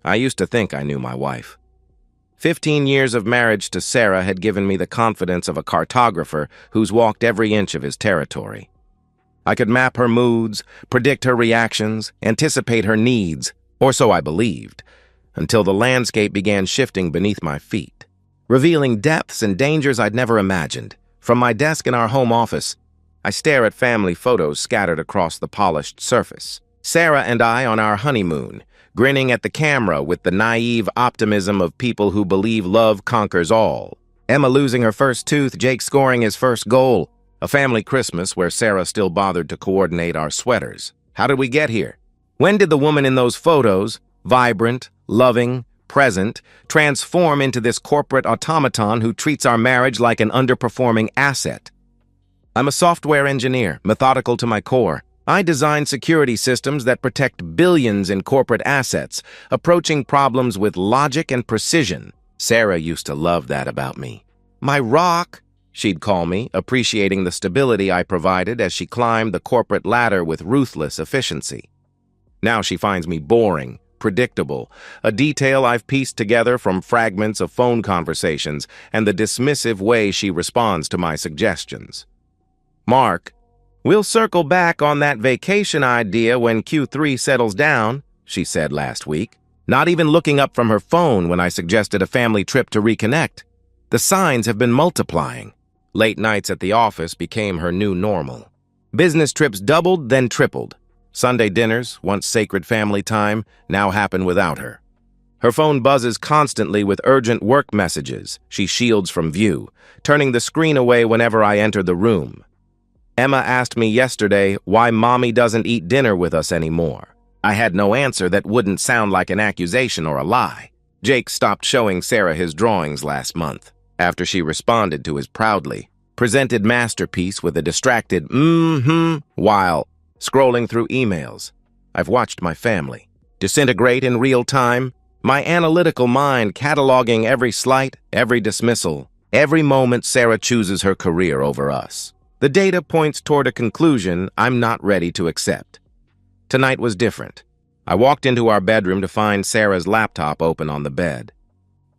I used to think I knew my wife. 15 years of marriage to Sarah had given me the confidence of a cartographer who's walked every inch of his territory. I could map her moods, predict her reactions, anticipate her needs, or so I believed, until the landscape began shifting beneath my feet, revealing depths and dangers I'd never imagined. From my desk in our home office, I stare at family photos scattered across the polished surface. Sarah and I on our honeymoon, grinning at the camera with the naive optimism of people who believe love conquers all. Emma losing her first tooth, Jake scoring his first goal. A family Christmas where Sarah still bothered to coordinate our sweaters. How did we get here? When did the woman in those photos, vibrant, loving, present, transform into this corporate automaton who treats our marriage like an underperforming asset? I'm a software engineer, methodical to my core. I design security systems that protect billions in corporate assets, approaching problems with logic and precision. Sarah used to love that about me. My rock, she'd call me, appreciating the stability I provided as she climbed the corporate ladder with ruthless efficiency. Now she finds me boring, predictable, a detail I've pieced together from fragments of phone conversations and the dismissive way she responds to my suggestions. Mark, we'll circle back on that vacation idea when Q3 settles down, she said last week, not even looking up from her phone when I suggested a family trip to reconnect. The signs have been multiplying. Late nights at the office became her new normal. Business trips doubled, then tripled. Sunday dinners, once sacred family time, now happen without her. Her phone buzzes constantly with urgent work messages she shields from view, turning the screen away whenever I enter the room. Emma asked me yesterday why Mommy doesn't eat dinner with us anymore. I had no answer that wouldn't sound like an accusation or a lie. Jake stopped showing Sarah his drawings last month, after she responded to his proudly presented masterpiece with a distracted while scrolling through emails. I've watched my family disintegrate in real time, my analytical mind cataloging every slight, every dismissal, every moment Sarah chooses her career over us. The data points toward a conclusion I'm not ready to accept. Tonight was different. I walked into our bedroom to find Sarah's laptop open on the bed.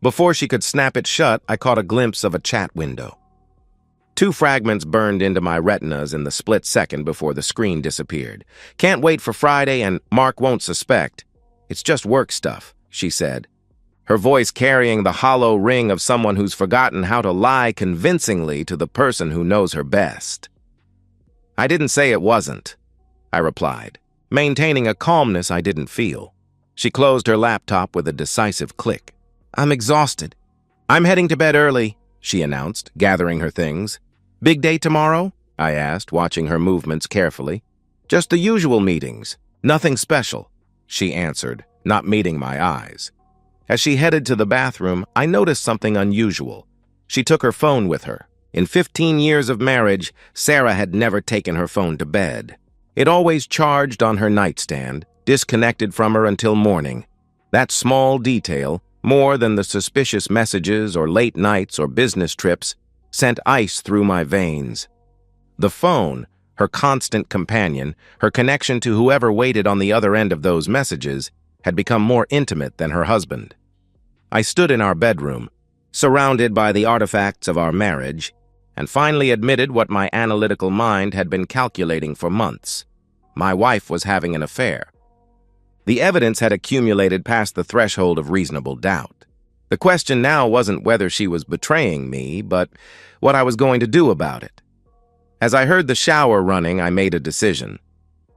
Before she could snap it shut, I caught a glimpse of a chat window. 2 fragments burned into my retinas in the split second before the screen disappeared. Can't wait for Friday and Mark won't suspect. It's just work stuff, she said, her voice carrying the hollow ring of someone who's forgotten how to lie convincingly to the person who knows her best. I didn't say it wasn't, I replied, maintaining a calmness I didn't feel. She closed her laptop with a decisive click. I'm exhausted. I'm heading to bed early, she announced, gathering her things. Big day tomorrow? I asked, watching her movements carefully. Just the usual meetings. Nothing special, she answered, not meeting my eyes. As she headed to the bathroom, I noticed something unusual. She took her phone with her. In 15 years of marriage, Sarah had never taken her phone to bed. It always charged on her nightstand, disconnected from her until morning. That small detail, more than the suspicious messages or late nights or business trips, sent ice through my veins. The phone, her constant companion, her connection to whoever waited on the other end of those messages, had become more intimate than her husband. I stood in our bedroom, surrounded by the artifacts of our marriage, and finally admitted what my analytical mind had been calculating for months. My wife was having an affair. The evidence had accumulated past the threshold of reasonable doubt. The question now wasn't whether she was betraying me, but what I was going to do about it. As I heard the shower running, I made a decision.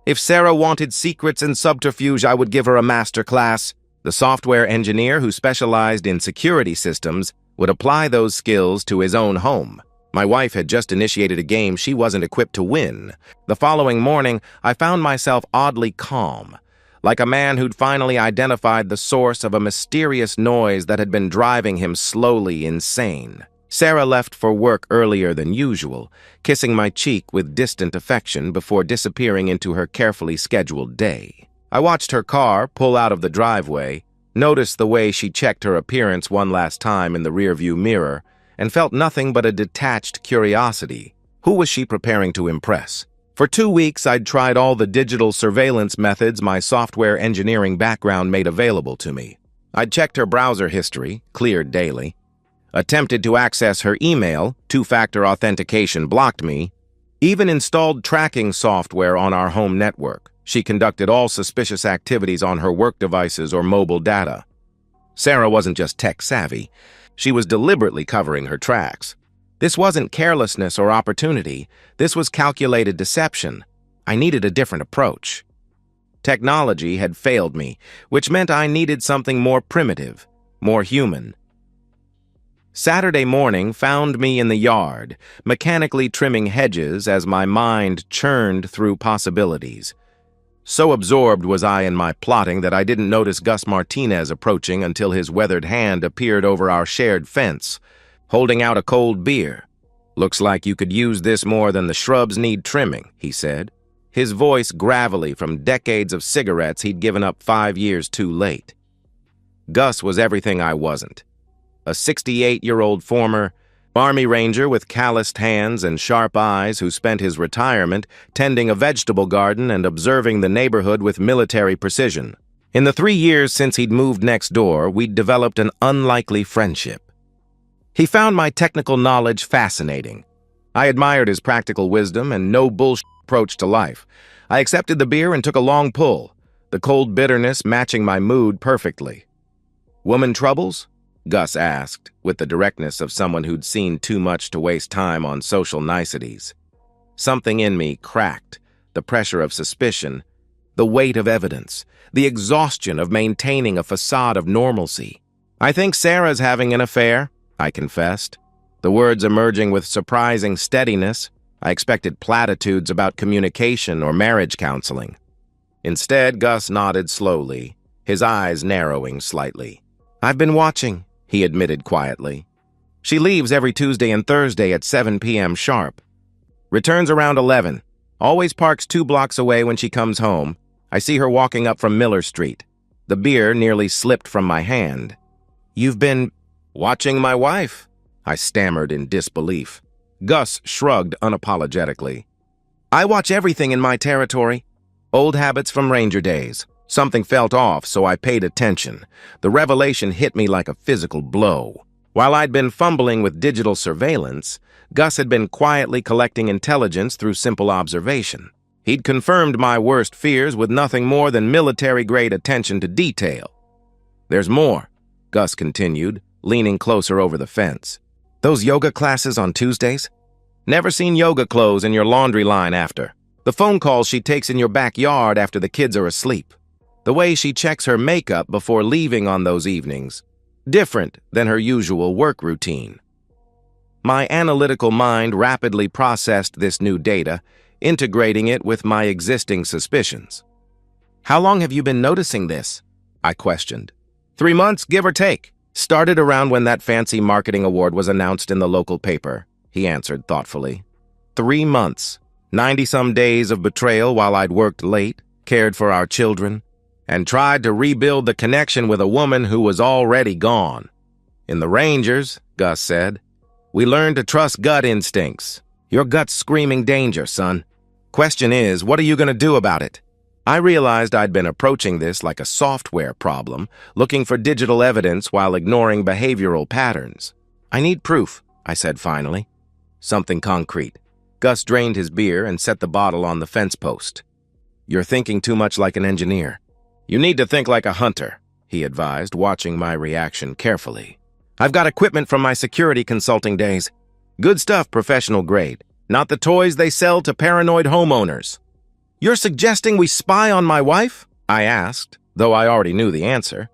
If Sarah wanted secrets and subterfuge, I would give her a master class. The software engineer who specialized in security systems would apply those skills to his own home. My wife had just initiated a game she wasn't equipped to win. The following morning, I found myself oddly calm, like a man who'd finally identified the source of a mysterious noise that had been driving him slowly insane. Sarah left for work earlier than usual, kissing my cheek with distant affection before disappearing into her carefully scheduled day. I watched her car pull out of the driveway, noticed the way she checked her appearance one last time in the rearview mirror, and felt nothing but a detached curiosity. Who was she preparing to impress? For 2 weeks, I'd tried all the digital surveillance methods my software engineering background made available to me. I'd checked her browser history, cleared daily, attempted to access her email, two-factor authentication blocked me, even installed tracking software on our home network. She conducted all suspicious activities on her work devices or mobile data. Sarah wasn't just tech-savvy. She was deliberately covering her tracks. This wasn't carelessness or opportunity. This was calculated deception. I needed a different approach. Technology had failed me, which meant I needed something more primitive, more human. Saturday morning found me in the yard, mechanically trimming hedges as my mind churned through possibilities. So absorbed was I in my plotting that I didn't notice Gus Martinez approaching until his weathered hand appeared over our shared fence, holding out a cold beer. "Looks like you could use this more than the shrubs need trimming," he said, his voice gravelly from decades of cigarettes he'd given up 5 years too late. Gus was everything I wasn't. A 68-year-old former Army Ranger with calloused hands and sharp eyes who spent his retirement tending a vegetable garden and observing the neighborhood with military precision. In the 3 years since he'd moved next door, we'd developed an unlikely friendship. He found my technical knowledge fascinating. I admired his practical wisdom and no-bullshit approach to life. I accepted the beer and took a long pull, the cold bitterness matching my mood perfectly. "Woman troubles?" Gus asked, with the directness of someone who'd seen too much to waste time on social niceties. Something in me cracked, the pressure of suspicion, the weight of evidence, the exhaustion of maintaining a facade of normalcy. "I think Sarah's having an affair," I confessed, the words emerging with surprising steadiness. I expected platitudes about communication or marriage counseling. Instead, Gus nodded slowly, his eyes narrowing slightly. "I've been watching," he admitted quietly. "She leaves every Tuesday and Thursday at 7 p.m. sharp. Returns around 11. Always parks 2 blocks away when she comes home. I see her walking up from Miller Street." The beer nearly slipped from my hand. "You've been watching my wife?" I stammered in disbelief. Gus shrugged unapologetically. "I watch everything in my territory. Old habits from Ranger days. Something felt off, so I paid attention. The revelation hit me like a physical blow. While I'd been fumbling with digital surveillance, Gus had been quietly collecting intelligence through simple observation. He'd confirmed my worst fears with nothing more than military-grade attention to detail. "There's more," Gus continued, leaning closer over the fence. "Those yoga classes on Tuesdays? Never seen yoga clothes in your laundry line after. The phone calls she takes in your backyard after the kids are asleep. The way she checks her makeup before leaving on those evenings. Different than her usual work routine." My analytical mind rapidly processed this new data, integrating it with my existing suspicions. "How long have you been noticing this?" I questioned. 3 months, give or take. Started around when that fancy marketing award was announced in the local paper," he answered thoughtfully. 3 months, 90-some days of betrayal while I'd worked late, cared for our children, and tried to rebuild the connection with a woman who was already gone. "In the Rangers," Gus said, "we learned to trust gut instincts. Your gut's screaming danger, son. Question is, what are you going to do about it?" I realized I'd been approaching this like a software problem, looking for digital evidence while ignoring behavioral patterns. "I need proof," I said finally. "Something concrete." Gus drained his beer and set the bottle on the fence post. "You're thinking too much like an engineer. You need to think like a hunter," he advised, watching my reaction carefully. "I've got equipment from my security consulting days. Good stuff, professional grade. Not the toys they sell to paranoid homeowners." "You're suggesting we spy on my wife?" I asked, though I already knew the answer.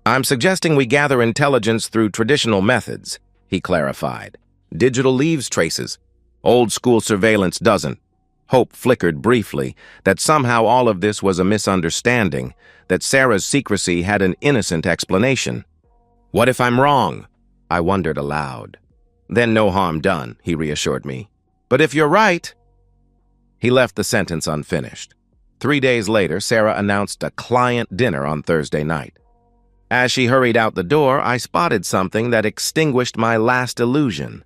"I'm suggesting we gather intelligence through traditional methods," he clarified. "Digital leaves traces. Old-school surveillance doesn't." Hope flickered briefly that somehow all of this was a misunderstanding, that Sarah's secrecy had an innocent explanation. "What if I'm wrong?" I wondered aloud. "Then no harm done," he reassured me. "But if you're right—" He left the sentence unfinished. 3 days later, Sarah announced a client dinner on Thursday night. As she hurried out the door, I spotted something that extinguished my last illusion.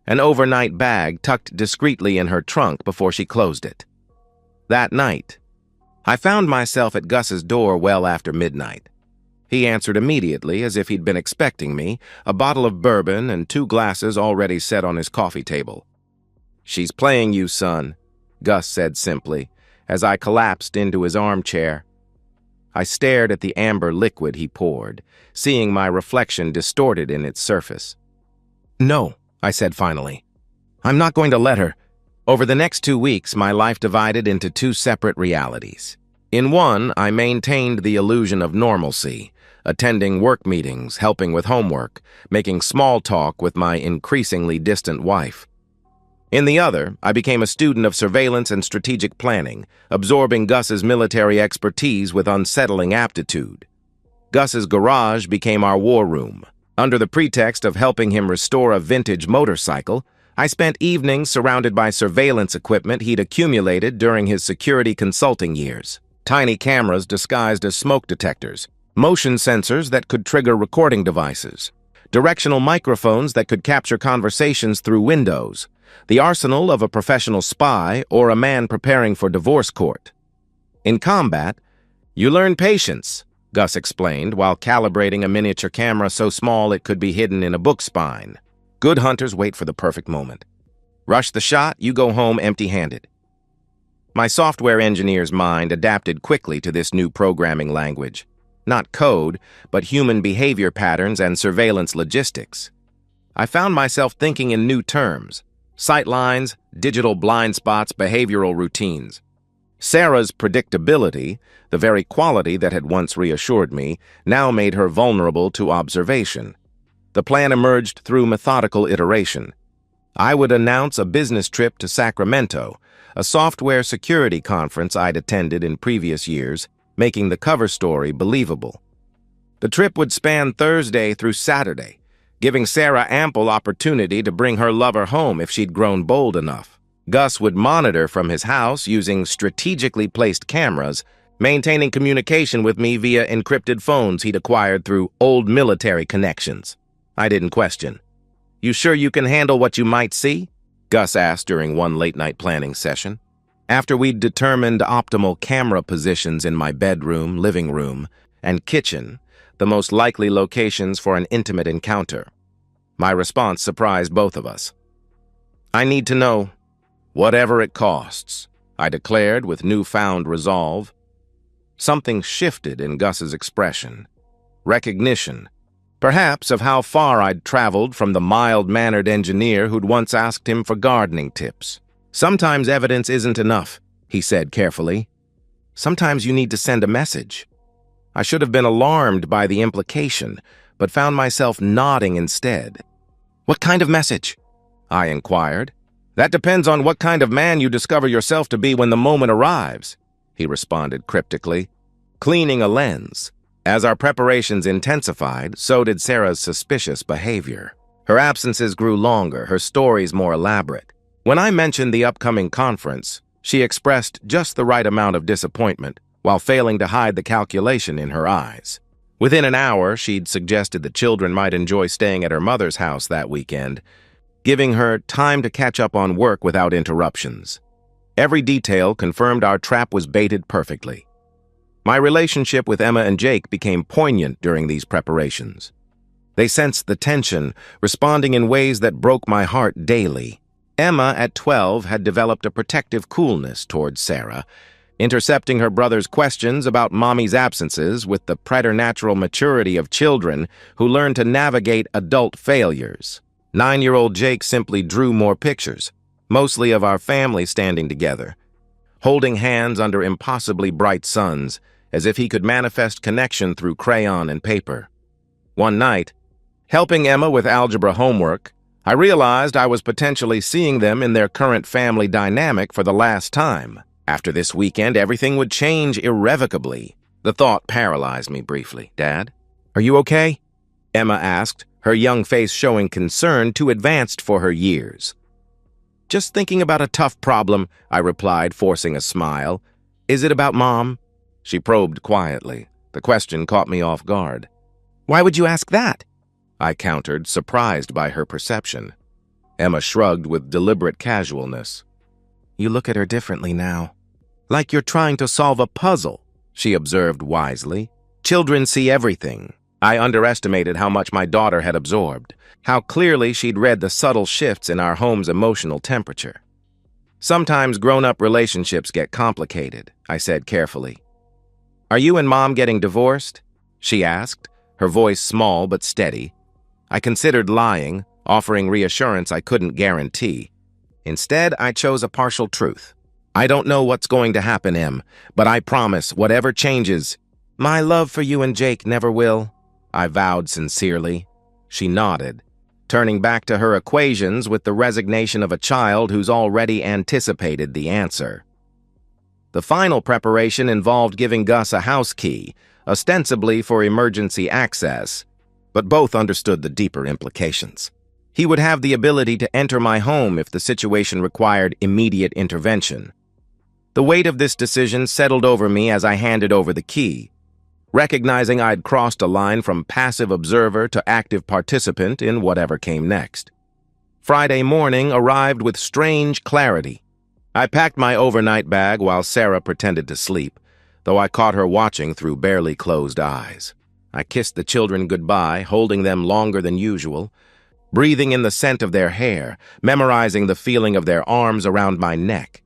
An overnight bag tucked discreetly in her trunk before she closed it. That night, I found myself at Gus's door well after midnight. He answered immediately, as if he'd been expecting me, a bottle of bourbon and 2 glasses already set on his coffee table. "She's playing you, son," Gus said simply, as I collapsed into his armchair. I stared at the amber liquid he poured, seeing my reflection distorted in its surface. "No," I said finally. "I'm not going to let her." Over the next 2 weeks, my life divided into 2 separate realities. In one, I maintained the illusion of normalcy, attending work meetings, helping with homework, making small talk with my increasingly distant wife. In the other, I became a student of surveillance and strategic planning, absorbing Gus's military expertise with unsettling aptitude. Gus's garage became our war room. Under the pretext of helping him restore a vintage motorcycle, I spent evenings surrounded by surveillance equipment he'd accumulated during his security consulting years. Tiny cameras disguised as smoke detectors, motion sensors that could trigger recording devices, directional microphones that could capture conversations through windows, the arsenal of a professional spy or a man preparing for divorce court. In combat, you learn patience, Gus explained while calibrating a miniature camera so small it could be hidden in a book spine. Good hunters wait for the perfect moment. Rush the shot, you go home empty-handed. My software engineer's mind adapted quickly to this new programming language. Not code, but human behavior patterns and surveillance logistics. I found myself thinking in new terms: sightlines, digital blind spots, behavioral routines. Sarah's predictability, the very quality that had once reassured me, now made her vulnerable to observation. The plan emerged through methodical iteration. I would announce a business trip to Sacramento, a software security conference I'd attended in previous years, making the cover story believable. The trip would span Thursday through Saturday, giving Sarah ample opportunity to bring her lover home if she'd grown bold enough. Gus would monitor from his house using strategically placed cameras, maintaining communication with me via encrypted phones he'd acquired through old military connections. I didn't question. "You sure you can handle what you might see?" Gus asked during one late-night planning session. After we'd determined optimal camera positions in my bedroom, living room, and kitchen, the most likely locations for an intimate encounter, my response surprised both of us. "I need to know, whatever it costs," I declared with newfound resolve. Something shifted in Gus's expression. Recognition, perhaps, of how far I'd traveled from the mild-mannered engineer who'd once asked him for gardening tips. "Sometimes evidence isn't enough," he said carefully. "Sometimes you need to send a message." I should have been alarmed by the implication, but found myself nodding instead. "What kind of message?" I inquired. "That depends on what kind of man you discover yourself to be when the moment arrives," he responded cryptically, cleaning a lens. As our preparations intensified, so did Sarah's suspicious behavior. Her absences grew longer, her stories more elaborate. When I mentioned the upcoming conference, she expressed just the right amount of disappointment, while failing to hide the calculation in her eyes. Within an hour, she'd suggested the children might enjoy staying at her mother's house that weekend, giving her time to catch up on work without interruptions. Every detail confirmed our trap was baited perfectly. My relationship with Emma and Jake became poignant during these preparations. They sensed the tension, responding in ways that broke my heart daily. Emma, at 12, had developed a protective coolness towards Sarah, intercepting her brother's questions about Mommy's absences with the preternatural maturity of children who learn to navigate adult failures. 9-year-old Jake simply drew more pictures, mostly of our family standing together, holding hands under impossibly bright suns, as if he could manifest connection through crayon and paper. One night, helping Emma with algebra homework, I realized I was potentially seeing them in their current family dynamic for the last time. After this weekend, everything would change irrevocably. The thought paralyzed me briefly. "Dad, are you okay?" Emma asked, her young face showing concern too advanced for her years. "Just thinking about a tough problem," I replied, forcing a smile. "Is it about Mom?" She probed quietly. The question caught me off guard. "Why would you ask that?" I countered, surprised by her perception. Emma shrugged with deliberate casualness. "You look at her differently now. Like you're trying to solve a puzzle," she observed wisely. Children see everything. I underestimated how much my daughter had absorbed, how clearly she'd read the subtle shifts in our home's emotional temperature. Sometimes grown-up relationships get complicated, I said carefully. Are you and Mom getting divorced? She asked, her voice small but steady. I considered lying, offering reassurance I couldn't guarantee. Instead, I chose a partial truth. I don't know what's going to happen, Em, but I promise whatever changes, my love for you and Jake never will, I vowed sincerely. She nodded, turning back to her equations with the resignation of a child who's already anticipated the answer. The final preparation involved giving Gus a house key, ostensibly for emergency access, but both understood the deeper implications. He would have the ability to enter my home if the situation required immediate intervention. The weight of this decision settled over me as I handed over the key, recognizing I'd crossed a line from passive observer to active participant in whatever came next. Friday morning arrived with strange clarity. I packed my overnight bag while Sarah pretended to sleep, though I caught her watching through barely closed eyes. I kissed the children goodbye, holding them longer than usual, breathing in the scent of their hair, memorizing the feeling of their arms around my neck.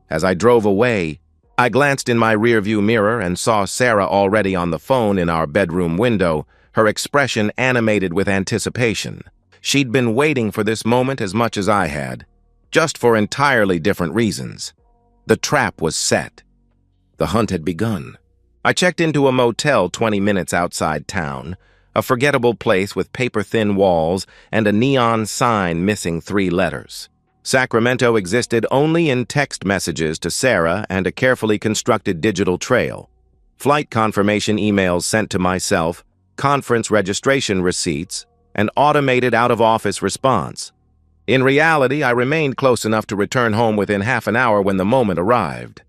As I drove away, I glanced in my rearview mirror and saw Sarah already on the phone in our bedroom window, her expression animated with anticipation. She'd been waiting for this moment as much as I had, just for entirely different reasons. The trap was set. The hunt had begun. I checked into a motel 20 minutes outside town, a forgettable place with paper-thin walls and a neon sign missing 3 letters. Sacramento existed only in text messages to Sarah and a carefully constructed digital trail. Flight confirmation emails sent to myself, conference registration receipts, and automated out-of-office response. In reality, I remained close enough to return home within half an hour when the moment arrived.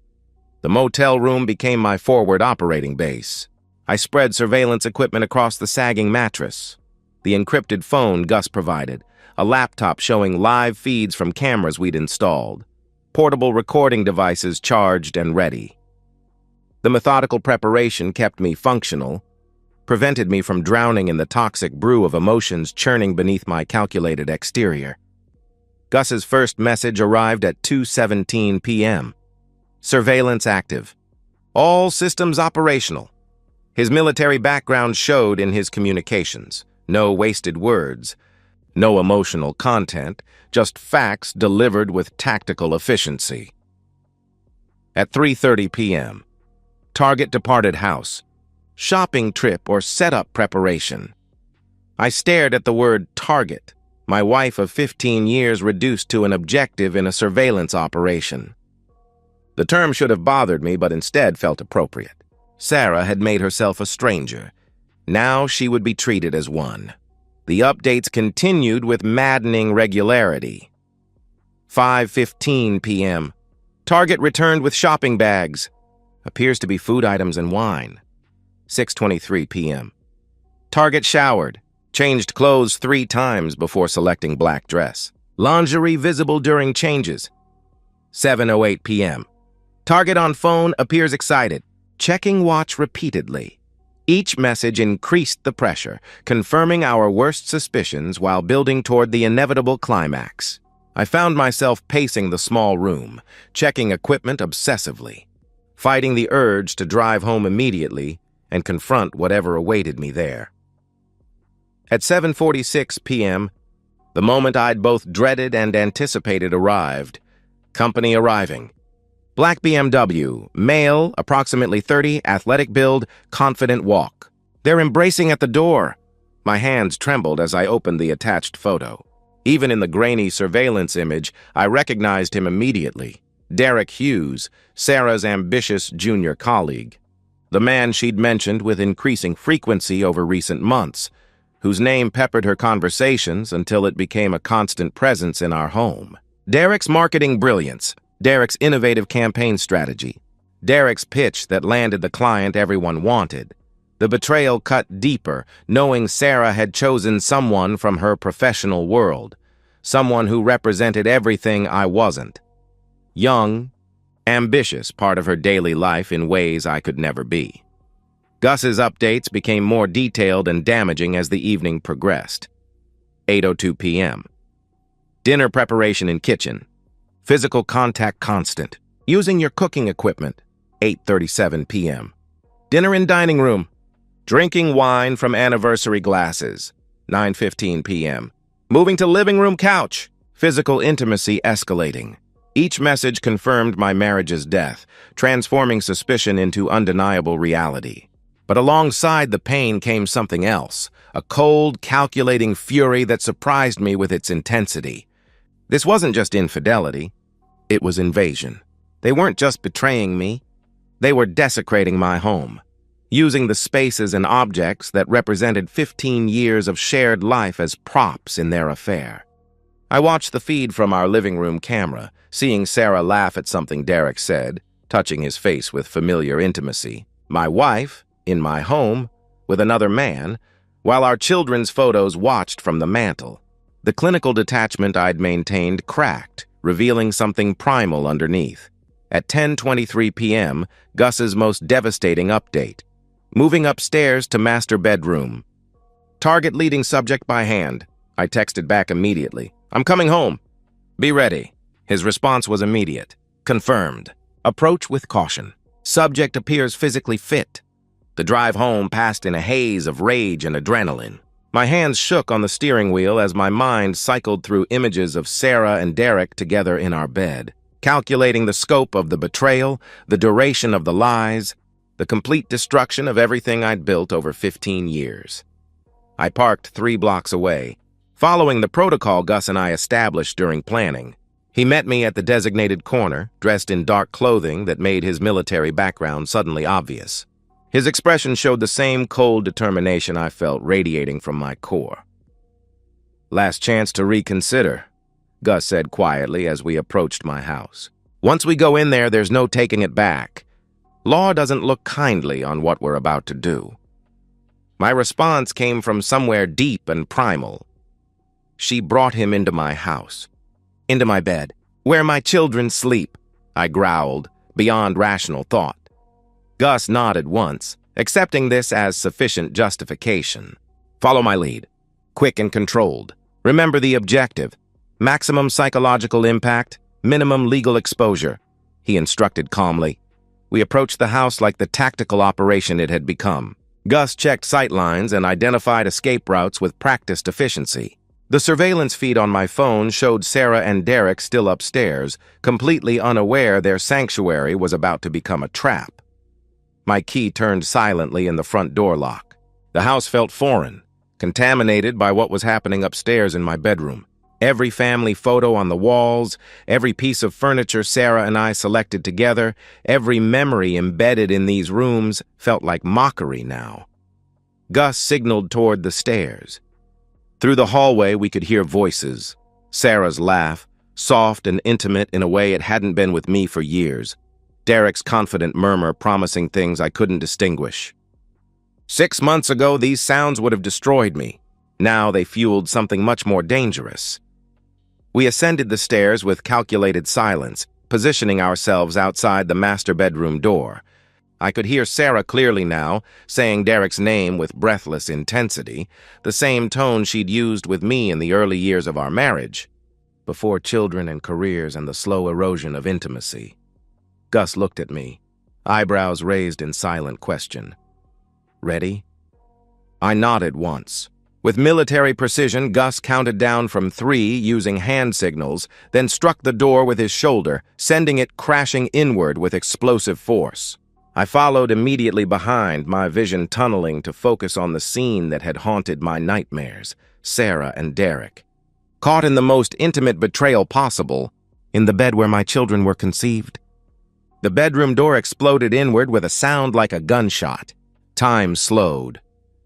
The motel room became my forward operating base. I spread surveillance equipment across the sagging mattress. The encrypted phone Gus provided, a laptop showing live feeds from cameras we'd installed, portable recording devices charged and ready. The methodical preparation kept me functional, prevented me from drowning in the toxic brew of emotions churning beneath my calculated exterior. Gus's first message arrived at 2:17 p.m. Surveillance active. All systems operational. His military background showed in his communications. No wasted words. No emotional content, just facts delivered with tactical efficiency. At 3:30 p.m., target departed house, shopping trip or setup preparation. I stared at the word target, my wife of 15 years reduced to an objective in a surveillance operation. The term should have bothered me, but instead felt appropriate. Sarah had made herself a stranger. Now she would be treated as one. The updates continued with maddening regularity. 5:15 p.m. Target returned with shopping bags. Appears to be food items and wine. 6:23 p.m. Target showered. Changed clothes 3 times before selecting black dress. Lingerie visible during changes. 7:08 p.m. Target on phone appears excited. Checking watch repeatedly. Each message increased the pressure, confirming our worst suspicions while building toward the inevitable climax. I found myself pacing the small room, checking equipment obsessively, fighting the urge to drive home immediately and confront whatever awaited me there. At 7:46 p.m., the moment I'd both dreaded and anticipated arrived. Company arriving. Black BMW, male, approximately 30, athletic build, confident walk. They're embracing at the door. My hands trembled as I opened the attached photo. Even in the grainy surveillance image, I recognized him immediately. Derek Hughes, Sarah's ambitious junior colleague. The man she'd mentioned with increasing frequency over recent months, whose name peppered her conversations until it became a constant presence in our home. Derek's marketing brilliance. Derek's innovative campaign strategy. Derek's pitch that landed the client everyone wanted. The betrayal cut deeper, knowing Sarah had chosen someone from her professional world. Someone who represented everything I wasn't. Young, ambitious, part of her daily life in ways I could never be. Gus's updates became more detailed and damaging as the evening progressed. 8:02 p.m. Dinner preparation in kitchen. Physical contact constant. Using your cooking equipment. 8:37 p.m. Dinner in dining room. Drinking wine from anniversary glasses. 9:15 p.m. Moving to living room couch. Physical intimacy escalating. Each message confirmed my marriage's death, transforming suspicion into undeniable reality. But alongside the pain came something else, a cold, calculating fury that surprised me with its intensity. This wasn't just infidelity, it was invasion. They weren't just betraying me, they were desecrating my home, using the spaces and objects that represented 15 years of shared life as props in their affair. I watched the feed from our living room camera, seeing Sarah laugh at something Derek said, touching his face with familiar intimacy. My wife, in my home, with another man, while our children's photos watched from the mantel. The clinical detachment I'd maintained cracked, revealing something primal underneath. At 10:23 p.m., Gus's most devastating update. Moving upstairs to master bedroom. Target leading subject by hand. I texted back immediately. I'm coming home. Be ready. His response was immediate. Confirmed. Approach with caution. Subject appears physically fit. The drive home passed in a haze of rage and adrenaline. My hands shook on the steering wheel as my mind cycled through images of Sarah and Derek together in our bed, calculating the scope of the betrayal, the duration of the lies, the complete destruction of everything I'd built over 15 years. I parked 3 blocks away, following the protocol Gus and I established during planning. He met me at the designated corner, dressed in dark clothing that made his military background suddenly obvious. His expression showed the same cold determination I felt radiating from my core. Last chance to reconsider, Gus said quietly as we approached my house. Once we go in there, there's no taking it back. Law doesn't look kindly on what we're about to do. My response came from somewhere deep and primal. She brought him into my house, into my bed, where my children sleep, I growled, beyond rational thought. Gus nodded once, accepting this as sufficient justification. Follow my lead. Quick and controlled. Remember the objective. Maximum psychological impact, minimum legal exposure, he instructed calmly. We approached the house like the tactical operation it had become. Gus checked sightlines and identified escape routes with practiced efficiency. The surveillance feed on my phone showed Sarah and Derek still upstairs, completely unaware their sanctuary was about to become a trap. My key turned silently in the front door lock. The house felt foreign, contaminated by what was happening upstairs in my bedroom. Every family photo on the walls, every piece of furniture Sarah and I selected together, every memory embedded in these rooms felt like mockery now. Gus signaled toward the stairs. Through the hallway, we could hear voices. Sarah's laugh, soft and intimate in a way it hadn't been with me for years. Derek's confident murmur promising things I couldn't distinguish. 6 months ago, these sounds would have destroyed me. Now they fueled something much more dangerous. We ascended the stairs with calculated silence, positioning ourselves outside the master bedroom door. I could hear Sarah clearly now, saying Derek's name with breathless intensity, the same tone she'd used with me in the early years of our marriage, before children and careers and the slow erosion of intimacy. Gus looked at me, eyebrows raised in silent question. Ready? I nodded once. With military precision, Gus counted down from 3 using hand signals, then struck the door with his shoulder, sending it crashing inward with explosive force. I followed immediately behind, my vision tunneling to focus on the scene that had haunted my nightmares, Sarah and Derek. Caught in the most intimate betrayal possible, in the bed where my children were conceived. The bedroom door exploded inward with a sound like a gunshot. Time slowed,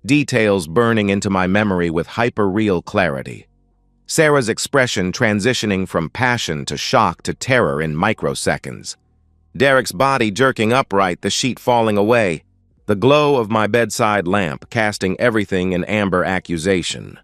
details burning into my memory with hyper-real clarity. Sarah's expression transitioning from passion to shock to terror in microseconds. Derek's body jerking upright, the sheet falling away. The glow of my bedside lamp casting everything in amber accusation.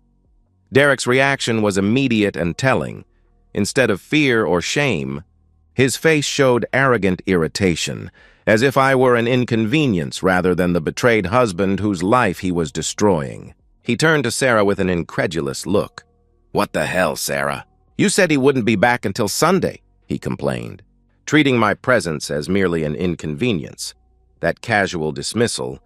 Derek's reaction was immediate and telling. Instead of fear or shame, his face showed arrogant irritation, as if I were an inconvenience rather than the betrayed husband whose life he was destroying. He turned to Sarah with an incredulous look. "What the hell, Sarah? You said he wouldn't be back until Sunday," he complained, treating my presence as merely an inconvenience. That casual dismissal,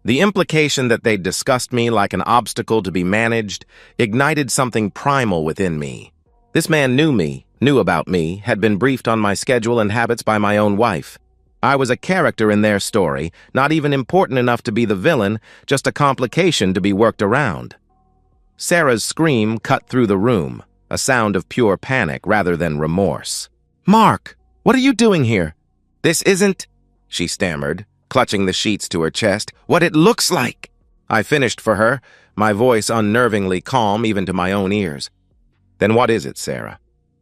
the implication that they'd discussed me like an obstacle to be managed, ignited something primal within me. This man knew about me, had been briefed on my schedule and habits by my own wife. I was a character in their story, not even important enough to be the villain, just a complication to be worked around. Sarah's scream cut through the room, a sound of pure panic rather than remorse. "Mark, what are you doing here? This isn't," she stammered, clutching the sheets to her chest, "what it looks like." I finished for her, my voice unnervingly calm even to my own ears. "Then what is it, Sarah?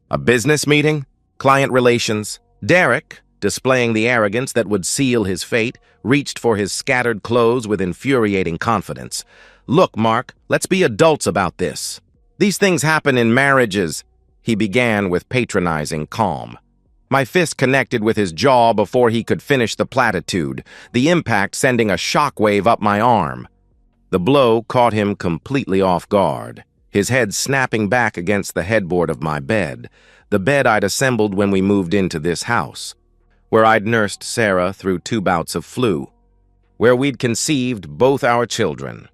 A business meeting? Client relations?" Derek, displaying the arrogance that would seal his fate, reached for his scattered clothes with infuriating confidence. "Look, Mark, let's be adults about this. These things happen in marriages," he began with patronizing calm. My fist connected with his jaw before he could finish the platitude, the impact sending a shockwave up my arm. The blow caught him completely off guard, his head snapping back against the headboard of my bed, the bed I'd assembled when we moved into this house, where I'd nursed Sarah through 2 bouts of flu, where we'd conceived both our children.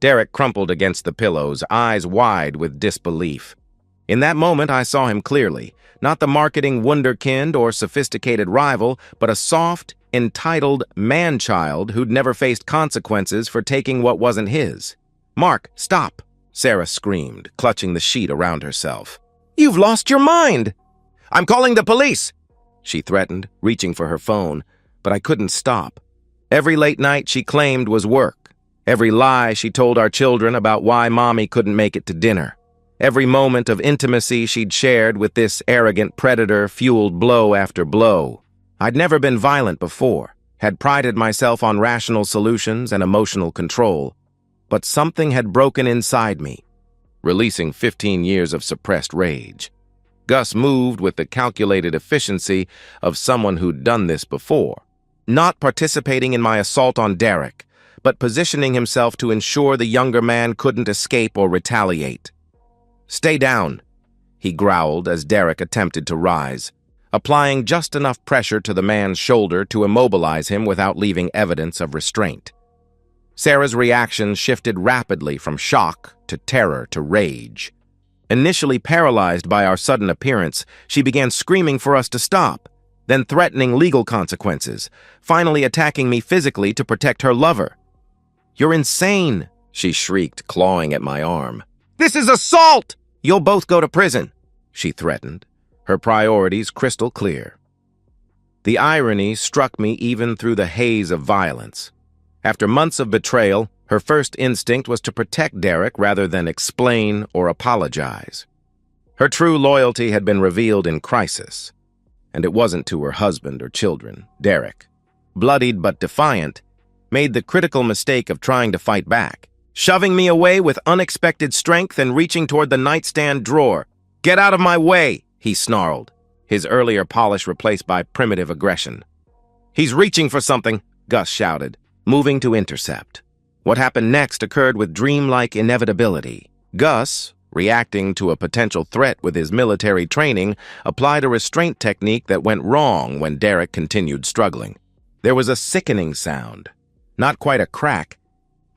Derek crumpled against the pillows, eyes wide with disbelief. In that moment, I saw him clearly. Not the marketing wunderkind or sophisticated rival, but a soft, entitled man-child who'd never faced consequences for taking what wasn't his. "Mark, stop!" Sarah screamed, clutching the sheet around herself. "You've lost your mind!" "I'm calling the police!" she threatened, reaching for her phone, but I couldn't stop. Every late night she claimed was work. Every lie she told our children about why Mommy couldn't make it to dinner. Every moment of intimacy she'd shared with this arrogant predator fueled blow after blow. I'd never been violent before, had prided myself on rational solutions and emotional control, but something had broken inside me, releasing 15 years of suppressed rage. Gus moved with the calculated efficiency of someone who'd done this before, not participating in my assault on Derek, but positioning himself to ensure the younger man couldn't escape or retaliate. "Stay down," he growled as Derek attempted to rise, applying just enough pressure to the man's shoulder to immobilize him without leaving evidence of restraint. Sarah's reaction shifted rapidly from shock to terror to rage. Initially paralyzed by our sudden appearance, she began screaming for us to stop, then threatening legal consequences, finally attacking me physically to protect her lover. "You're insane," she shrieked, clawing at my arm. "This is assault! You'll both go to prison," she threatened, her priorities crystal clear. The irony struck me even through the haze of violence. After months of betrayal, her first instinct was to protect Derek rather than explain or apologize. Her true loyalty had been revealed in crisis, and it wasn't to her husband or children. Derek, bloodied but defiant, made the critical mistake of trying to fight back, shoving me away with unexpected strength and reaching toward the nightstand drawer. "Get out of my way," he snarled, his earlier polish replaced by primitive aggression. "He's reaching for something," Gus shouted, moving to intercept. What happened next occurred with dreamlike inevitability. Gus, reacting to a potential threat with his military training, applied a restraint technique that went wrong when Derek continued struggling. There was a sickening sound, not quite a crack,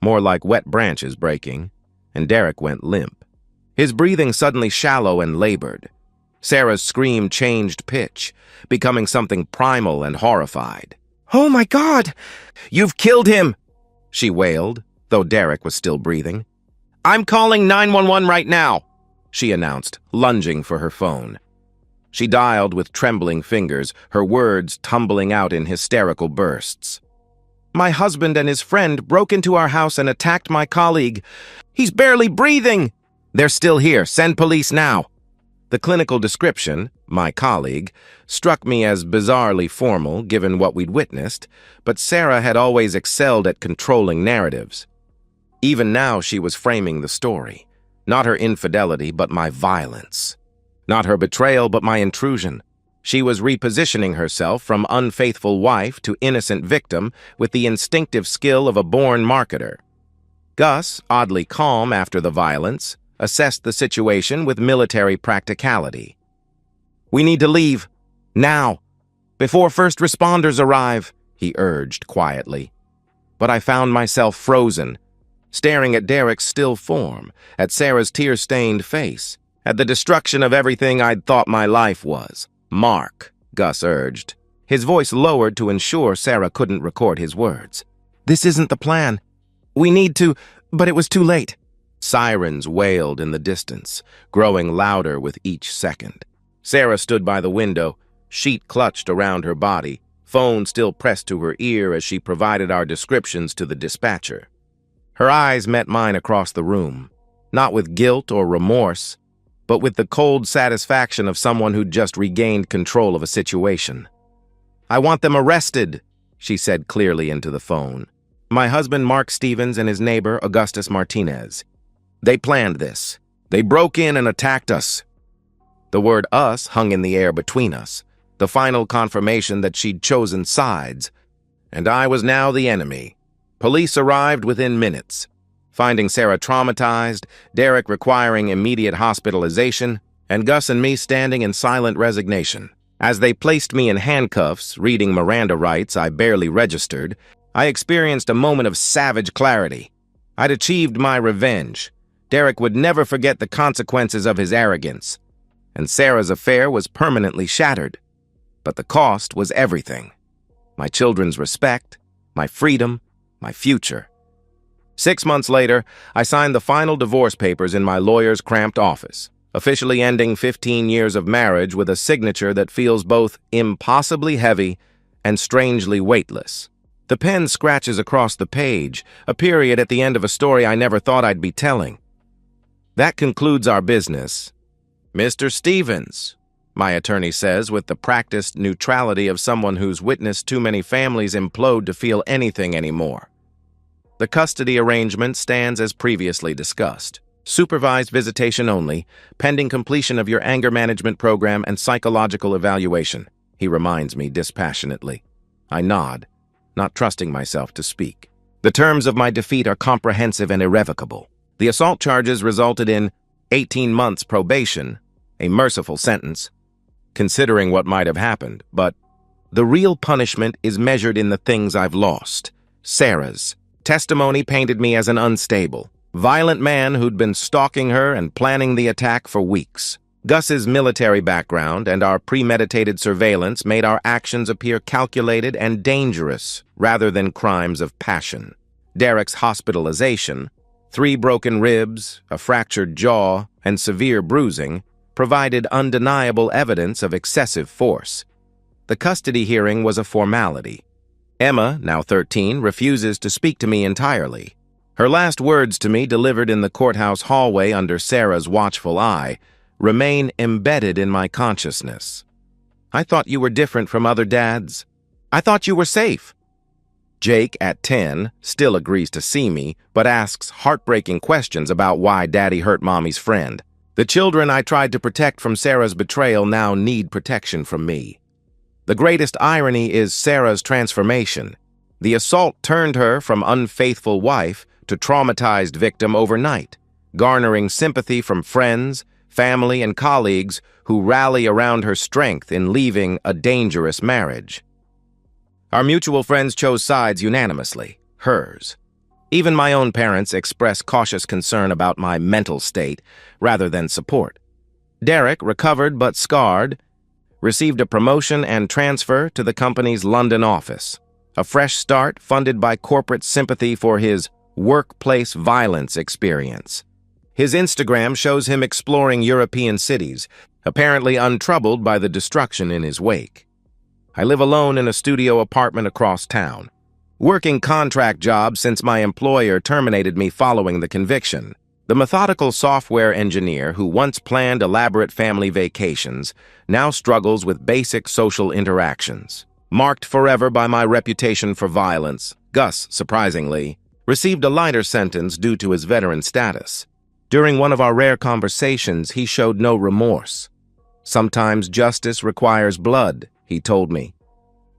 more like wet branches breaking, and Derek went limp. His breathing suddenly shallow and labored. Sarah's scream changed pitch, becoming something primal and horrified. "Oh my God! You've killed him!" she wailed, though Derek was still breathing. "I'm calling 911 right now," she announced, lunging for her phone. She dialed with trembling fingers, her words tumbling out in hysterical bursts. "My husband and his friend broke into our house and attacked my colleague. He's barely breathing!" "They're still here. Send police now." The clinical description, "my colleague," struck me as bizarrely formal given what we'd witnessed, but Sarah had always excelled at controlling narratives. Even now she was framing the story. Not her infidelity, but my violence. Not her betrayal, but my intrusion. She was repositioning herself from unfaithful wife to innocent victim with the instinctive skill of a born marketer. Gus, oddly calm after the violence, assessed the situation with military practicality. "We need to leave. Now. Before first responders arrive," he urged quietly. But I found myself frozen, staring at Derek's still form, at Sarah's tear-stained face, at the destruction of everything I'd thought my life was. "Mark," Gus urged, his voice lowered to ensure Sarah couldn't record his words. "This isn't the plan. We need to, but it was too late." Sirens wailed in the distance, growing louder with each second. Sarah stood by the window, sheet clutched around her body, phone still pressed to her ear as she provided our descriptions to the dispatcher. Her eyes met mine across the room, not with guilt or remorse, but with the cold satisfaction of someone who'd just regained control of a situation. "I want them arrested," she said clearly into the phone. "My husband Mark Stevens and his neighbor Augustus Martinez. They planned this. They broke in and attacked us." The word "us" hung in the air between us, the final confirmation that she'd chosen sides. And I was now the enemy. Police arrived within minutes, finding Sarah traumatized, Derek requiring immediate hospitalization, and Gus and me standing in silent resignation. As they placed me in handcuffs, reading Miranda rights I barely registered, I experienced a moment of savage clarity. I'd achieved my revenge. Derek would never forget the consequences of his arrogance, and Sarah's affair was permanently shattered. But the cost was everything. My children's respect, my freedom, my future. 6 months later, I signed the final divorce papers in my lawyer's cramped office, officially ending 15 years of marriage with a signature that feels both impossibly heavy and strangely weightless. The pen scratches across the page, a period at the end of a story I never thought I'd be telling. That concludes our business. "Mr. Stevens," my attorney says with the practiced neutrality of someone who's witnessed too many families implode to feel anything anymore. The custody arrangement stands as previously discussed. Supervised visitation only, pending completion of your anger management program and psychological evaluation, he reminds me dispassionately. I nod, not trusting myself to speak. The terms of my defeat are comprehensive and irrevocable. The assault charges resulted in 18 months probation, a merciful sentence, considering what might have happened, but the real punishment is measured in the things I've lost. Sarah's testimony painted me as an unstable, violent man who'd been stalking her and planning the attack for weeks. Gus's military background and our premeditated surveillance made our actions appear calculated and dangerous rather than crimes of passion. Derek's hospitalization, 3 broken ribs, a fractured jaw, and severe bruising, provided undeniable evidence of excessive force. The custody hearing was a formality. Emma, now 13, refuses to speak to me entirely. Her last words to me, delivered in the courthouse hallway under Sarah's watchful eye, remain embedded in my consciousness. "I thought you were different from other dads. I thought you were safe." Jake, at 10, still agrees to see me, but asks heartbreaking questions about why Daddy hurt Mommy's friend. The children I tried to protect from Sarah's betrayal now need protection from me. The greatest irony is Sarah's transformation. The assault turned her from unfaithful wife to traumatized victim overnight, garnering sympathy from friends, family, and colleagues who rally around her strength in leaving a dangerous marriage. Our mutual friends chose sides unanimously, hers. Even my own parents expressed cautious concern about my mental state rather than support. Derek, recovered but scarred, received a promotion and transfer to the company's London office, a fresh start funded by corporate sympathy for his workplace violence experience. His Instagram shows him exploring European cities, apparently untroubled by the destruction in his wake. I live alone in a studio apartment across town, working contract jobs since my employer terminated me following the conviction. The methodical software engineer who once planned elaborate family vacations now struggles with basic social interactions. Marked forever by my reputation for violence, Gus, surprisingly, received a lighter sentence due to his veteran status. During one of our rare conversations, he showed no remorse. Sometimes justice requires blood, he told me,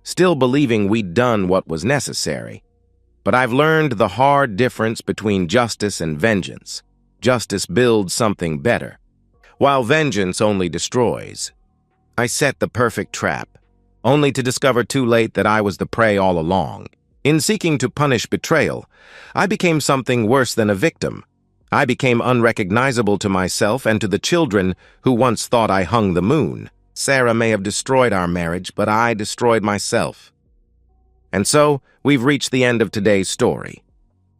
still believing we'd done what was necessary. But I've learned the hard difference between justice and vengeance. Justice builds something better, while vengeance only destroys. I set the perfect trap, only to discover too late that I was the prey all along. In seeking to punish betrayal, I became something worse than a victim. I became unrecognizable to myself and to the children who once thought I hung the moon. Sarah may have destroyed our marriage, but I destroyed myself. And so, we've reached the end of today's story.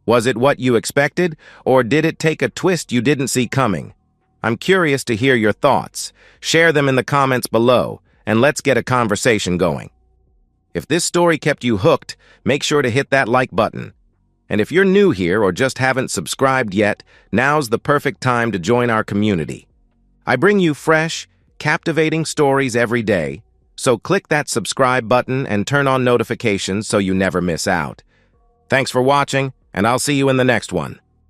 Was it what you expected, or did it take a twist you didn't see coming? I'm curious to hear your thoughts. Share them in the comments below, and let's get a conversation going. If this story kept you hooked, make sure to hit that like button. And if you're new here or just haven't subscribed yet, now's the perfect time to join our community. I bring you fresh, captivating stories every day, so click that subscribe button and turn on notifications so you never miss out. Thanks for watching, and I'll see you in the next one.